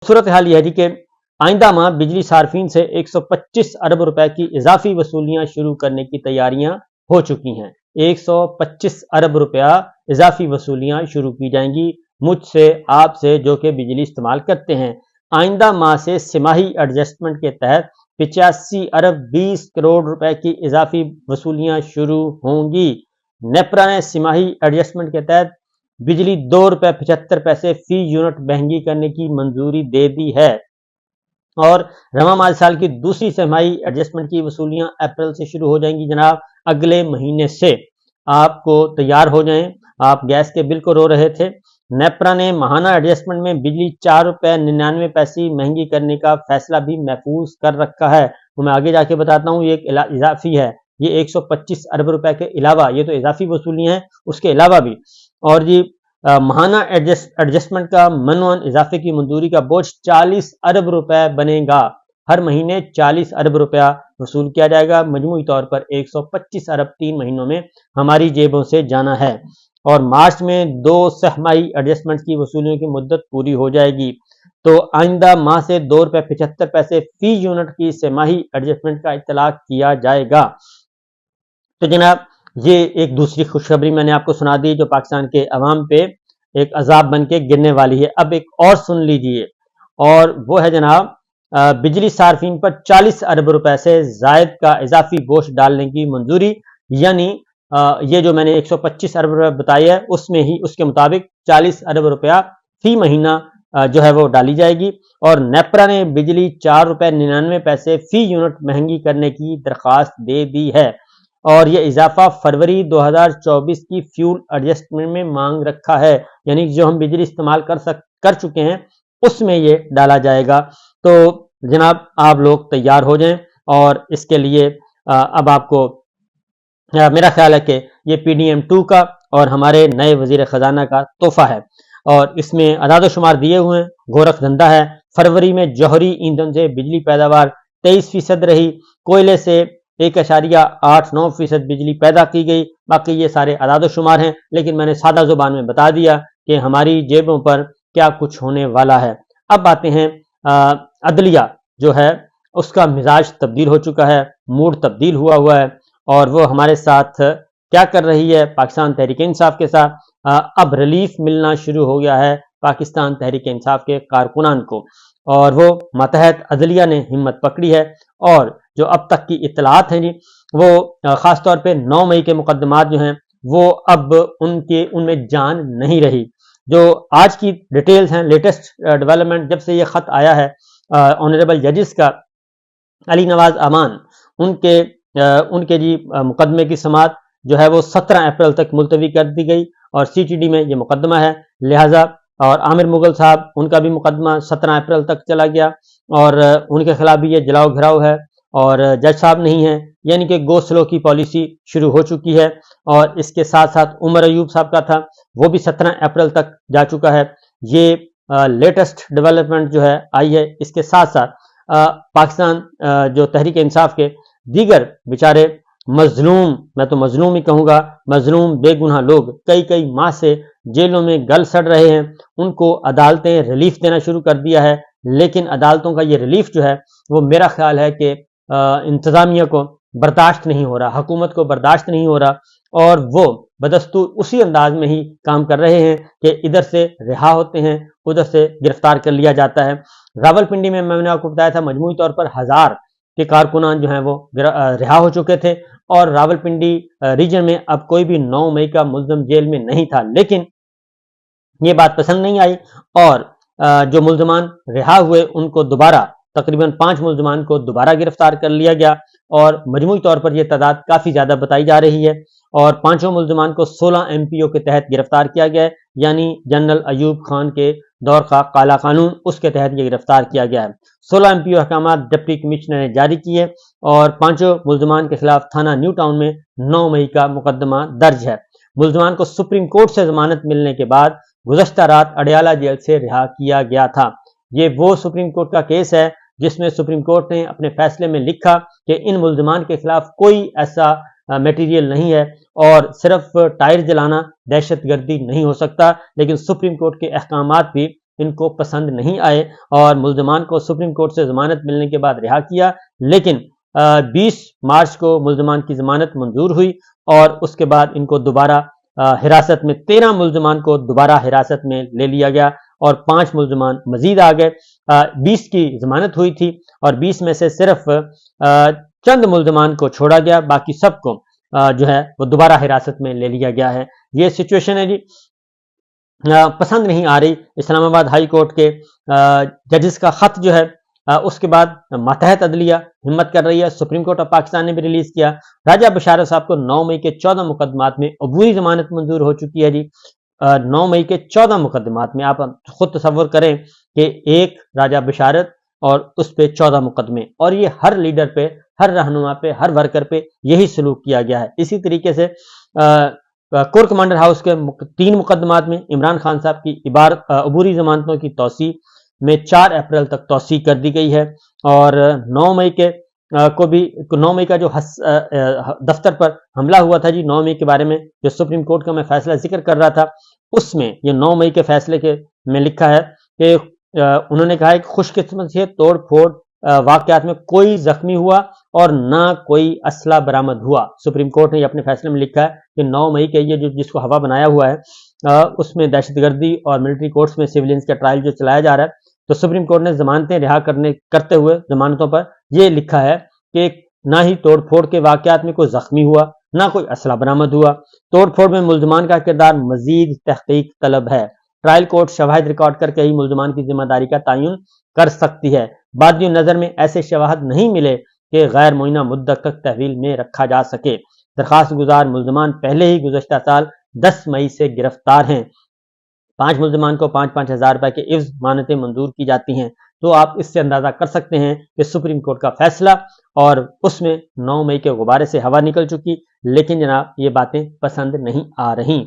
सूरत-ए-हाल ये है जी कि आइंदा माह बिजली सार्फिन से 125 अरब रुपए की इजाफी वसूलियां शुरू करने की तैयारियां हो चुकी हैं। 125 अरब रुपया इजाफी वसूलियां शुरू की जाएंगी मुझसे, आपसे, जो कि बिजली इस्तेमाल करते हैं। आइंदा माह से सिमाही एडजस्टमेंट के तहत 85 अरब 20 करोड़ रुपए की इजाफी वसूलियां शुरू होंगी। नेपरा ने सिमाही एडजस्टमेंट के तहत बिजली ₹2.75 फी यूनिट महंगी करने की मंजूरी दे दी है और रवा माली साल की दूसरी तिमाही एडजस्टमेंट की वसूलियां अप्रैल से शुरू हो जाएंगी। जनाब, अगले महीने से आपको तैयार हो जाएं। आप गैस के बिल को रो रहे थे। नेपरा ने माहाना एडजस्टमेंट में बिजली ₹4.99 महंगी करने का फैसला भी महफूज कर रखा है। तो मैं आगे जाके बताता हूँ, ये एक इजाफी है। ये 125 अरब रुपए के अलावा, ये तो इजाफी वसूलियां हैं, उसके अलावा भी। और जी माहाना एडजस्टमेंट का मनवन इजाफे की मंजूरी का बोझ 40 अरब रुपए बनेगा। हर महीने 40 अरब रुपया वसूल किया जाएगा। मजमूई तौर पर 125 अरब 3 महीनों में हमारी जेबों से जाना है और मार्च में 2 सहमाही एडजस्टमेंट की वसूलियों की मुद्दत पूरी हो जाएगी। तो आइंदा माह से ₹2.75 फी यूनिट की सहमाही एडजस्टमेंट का इतलाक किया जाएगा। तो जनाब, ये एक दूसरी खुशखबरी मैंने आपको सुना दी जो पाकिस्तान के अवाम पे एक अजाब बन के गिरने वाली है। अब एक और सुन लीजिए, और वो है जनाब, बिजली सार्फिन पर 40 अरब रुपए से जायद का इजाफी बोझ डालने की मंजूरी। यानी ये जो मैंने 125 अरब रुपए बताया है, उसमें ही उसके मुताबिक 40 अरब रुपया फी महीना जो है वो डाली जाएगी। और नेपरा ने बिजली ₹4.99 फी यूनिट महंगी करने की दरख्वास्त दे दी है और यह इजाफा फरवरी 2024 की फ्यूल एडजस्टमेंट में मांग रखा है। यानी जो हम बिजली इस्तेमाल कर चुके हैं उसमें ये डाला जाएगा। तो जनाब, आप लोग तैयार हो जाएं और इसके लिए अब आपको मेरा ख्याल है कि ये PDM 2 का और हमारे नए वजीर खजाना का तोहफा है और इसमें अदाद शुमार दिए हुए हैं। गोरख धंधा है। फरवरी में जौहरी ईंधन से बिजली पैदावार 23% रही। कोयले से 1.89% बिजली पैदा की गई। बाकी ये सारे अदाद शुमार हैं, लेकिन मैंने सादा जुबान में बता दिया कि हमारी जेबों पर क्या कुछ होने वाला है। अब आते हैं अदलिया जो है उसका मिजाज तब्दील हो चुका है, मूड तब्दील हुआ है और वो हमारे साथ क्या कर रही है, पाकिस्तान तहरीक इंसाफ के साथ अब रिलीफ मिलना शुरू हो गया है पाकिस्तान तहरीक इंसाफ के कारकुनान को और वो मातहत अदलिया ने हिम्मत पकड़ी है और जो अब तक की इतलात हैं जी, वो खास तौर पे 9 मई के मुकदमात जो हैं वो अब उनमें जान नहीं रही। जो आज की डिटेल्स हैं, लेटेस्ट डेवलपमेंट, जब से ये खत आया है ऑनरेबल जजेस का, अली नवाज अमान, उनके जी मुकदमे की समाअत जो है वो 17 अप्रैल तक मुलतवी कर दी गई और CTD में ये मुकदमा है। लिहाजा और आमिर मुगल साहब, उनका भी मुकदमा 17 अप्रैल तक चला गया और उनके खिलाफ भी ये जलाओ घिराव है और जज साहब नहीं है, यानी कि गो स्लो की पॉलिसी शुरू हो चुकी है। और इसके साथ साथ उमर अयूब साहब का था, वो भी 17 अप्रैल तक जा चुका है। ये लेटेस्ट डेवलपमेंट जो है आई है। इसके साथ साथ पाकिस्तान जो तहरीक इंसाफ के दीगर बेचारे मजलूम, मैं तो मजलूम ही कहूँगा, मजलूम बेगुनाह लोग कई माह से जेलों में गल सड़ रहे हैं, उनको अदालतें रिलीफ देना शुरू कर दिया है। लेकिन अदालतों का ये रिलीफ जो है वो मेरा ख्याल है कि इंतज़ामिया को बर्दाश्त नहीं हो रहा, हुकूमत को बर्दाश्त नहीं हो रहा और वो बदस्तूर उसी अंदाज में ही काम कर रहे हैं कि इधर से रिहा होते हैं, उधर से गिरफ्तार कर लिया जाता है। रावलपिंडी में मैंने आपको बताया था मजमूई तौर पर 1000 के कारकुनान जो हैं वो रिहा हो चुके थे और रावलपिंडी रीजन में अब कोई भी 9 मई का मुल्ज़िम जेल में नहीं था। लेकिन ये बात पसंद नहीं आई और जो मुल्ज़मान रिहा हुए उनको दोबारा तकरीबन 5 मुल्ज़मान को दोबारा गिरफ्तार कर लिया गया और मजमूई तौर पर यह तादाद काफ़ी ज़्यादा बताई जा रही है और 5 मुल्ज़मान को 16 MPO के तहत गिरफ्तार किया गया है। यानी जनरल अयूब खान के दौर का काला कानून, उसके तहत ये गिरफ्तार किया गया है। 16 MPO अहकामात डिप्टी कमिश्नर ने जारी किए और 5 मुल्ज़मान के खिलाफ थाना न्यू टाउन में 9 मई का मुकदमा दर्ज है। मुल्ज़मान को सुप्रीम कोर्ट से जमानत मिलने के बाद गुज़श्ता रात अडयाला जेल से रिहा किया गया था। ये वो सुप्रीम कोर्ट का केस है जिसमें सुप्रीम कोर्ट ने अपने फैसले में लिखा कि इन मुल्ज़मान के खिलाफ कोई ऐसा मटेरियल नहीं है और सिर्फ टायर जलाना दहशत गर्दी नहीं हो सकता। लेकिन सुप्रीम कोर्ट के अहकामात भी ان کو پسند نہیں آئے اور ملزمان کو سپریم کورٹ سے ضمانت ملنے کے بعد رہا کیا، لیکن 20 مارچ کو ملزمان کی ضمانت منظور ہوئی اور اس کے بعد ان کو دوبارہ حراست میں 13 ملزمان کو دوبارہ حراست میں لے لیا گیا اور 5 ملزمان مزید آ گئے۔ 20 کی ضمانت ہوئی تھی اور 20 میں سے صرف چند ملزمان کو چھوڑا گیا، باقی سب کو جو ہے وہ دوبارہ حراست میں لے لیا گیا ہے۔ یہ سچویشن ہے جی، پسند نہیں آ رہی اسلام آباد ہائی کورٹ کے ججز کا خط جو ہے۔ اس کے بعد ماتحت عدلیہ ہمت کر رہی ہے، سپریم کورٹ آف پاکستان نے بھی ریلیز کیا۔ راجہ بشارت صاحب کو 9 مئی کے 14 مقدمات میں عبوری ضمانت منظور ہو چکی ہے جی۔ 9 مئی کے 14 مقدمات میں آپ خود تصور کریں کہ ایک راجہ بشارت اور اس پہ 14 مقدمے، اور یہ ہر لیڈر پہ، ہر رہنما پہ، ہر ورکر پہ یہی سلوک کیا گیا ہے۔ اسی طریقے سے کور کمانڈر ہاؤس کے 3 مقدمات میں عمران خان صاحب کی عبوری ضمانتوں کی توسیع میں 4 اپریل تک توسیع کر دی گئی ہے، اور 9 مئی کے کو بھی 9 مئی کا جو دفتر پر حملہ ہوا تھا جی، 9 مئی کے بارے میں جو سپریم کورٹ کا میں فیصلہ ذکر کر رہا تھا، اس میں یہ 9 مئی کے فیصلے کے میں لکھا ہے کہ انہوں نے کہا ہے کہ خوش قسمت سے توڑ پھوڑ واقعات میں کوئی زخمی ہوا اور نہ کوئی اسلحہ برآمد ہوا۔ سپریم کورٹ نے یہ اپنے فیصلے میں لکھا ہے کہ 9 مئی کے یہ جس کو ہوا بنایا ہوا ہے اس میں دہشت گردی اور ملٹری کورٹس میں سیولینز کا ٹرائل جو چلایا جا رہا ہے، تو سپریم کورٹ نے ضمانتیں رہا کرتے ہوئے ضمانتوں پر یہ لکھا ہے کہ نہ ہی توڑ پھوڑ کے واقعات میں کوئی زخمی ہوا، نہ کوئی اسلحہ برآمد ہوا۔ توڑ پھوڑ میں ملزمان کا کردار مزید تحقیق طلب ہے۔ ٹرائل کورٹ شواہد ریکارڈ کر کے ہی ملزمان کی ذمہ داری کا تعین کر سکتی ہے۔ بادی نظر میں ایسے شواہد نہیں ملے کہ غیر معینہ مدت تک تحویل میں رکھا جا سکے۔ درخواست گزار ملزمان پہلے ہی گزشتہ سال 10 مئی سے گرفتار ہیں۔ 5 ملزمان کو 5-5 ہزار روپے کے عوض ضمانتیں منظور کی جاتی ہیں۔ تو آپ اس سے اندازہ کر سکتے ہیں کہ سپریم کورٹ کا فیصلہ اور اس میں 9 مئی کے غبارے سے ہوا نکل چکی، لیکن جناب یہ باتیں پسند نہیں آ رہی۔